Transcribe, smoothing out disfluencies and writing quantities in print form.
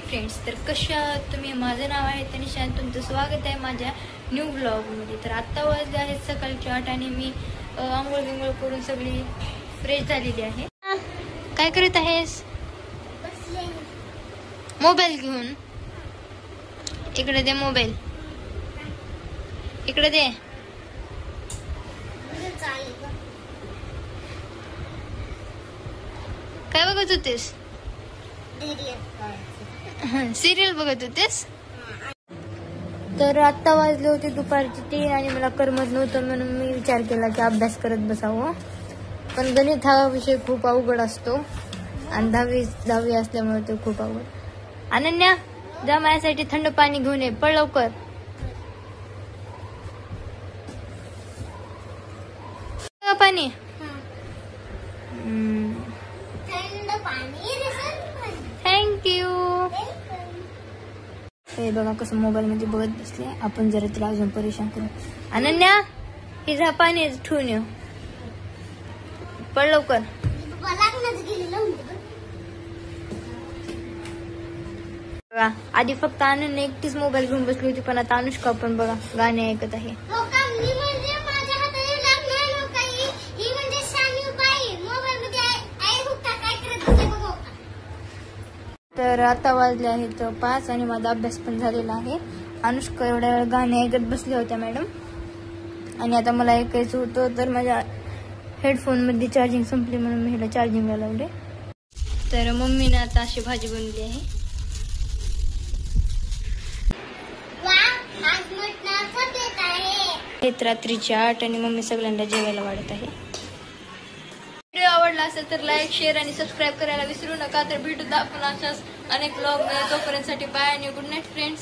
Friends, तर कशा तुम्ही? माझं नाव आहे तनिषा, तुमचं स्वागत आहे माझ्या न्यू ब्लॉगमध्ये. तर आत्ता वाजले आहेत सकाळचे 8 आणि मी आंघोळ बिंघोळ करून सगळी फ्रेश झालेली आहे. काय करत आहेस? मोबाईल घेऊन. इकडे दे मोबाईल, इकडे दे. काय बघत होतेस? सिरियल बघत होतेस? तर आत्ता वाजले होते दुपारचे 3 आणि मला करमत नव्हतं म्हणून मी विचार केला की अभ्यास करत बसावं. पण गणित हा विषय खूप अवघड असतो आणि 10वी असल्यामुळे ते खूप अवघड. अनन्या, जा माझ्यासाठी थंड पाणी घेऊन ये, पळ लवकर. पाणी थँक्यू. हे बघा कसं मोबाईल मध्ये बघत बसले. आपण जरा तिला अजून परेशान करू. अनन्या, ही जा पाणी ठेवून ये, पळ लवकर. बघा, आधी फक्त अनन्या एकटीच मोबाईल घेऊन बसली होती, पण आता अनुष्का पण बघा गाणे ऐकत आहे. तर आता वाजले आहेत 5 आणि माझा अभ्यास पण झालेला आहे. अनुष्का एवढ्या वेळ गाणे ऐकत बसल्या होत्या मॅडम, आणि आता मला ऐकायचं होतं तर माझ्या हेडफोन मध्ये चार्जिंग संपली म्हणून मी ह्याला चार्जिंगला लावले. तर मम्मीने आता अशी भाजी बनवली आहे. रात्रीचे 8 आणि मम्मी सगळ्यांना जेवायला वाढत आहे. व्हिडिओ आवडला असेल तर लाईक, शेअर आणि सबस्क्राईब करायला विसरू नका. तर भेटू आपण अशाच अनेक ब्लॉग. तोपर्यंत बाय आणि गुड नाईट फ्रेंड्स.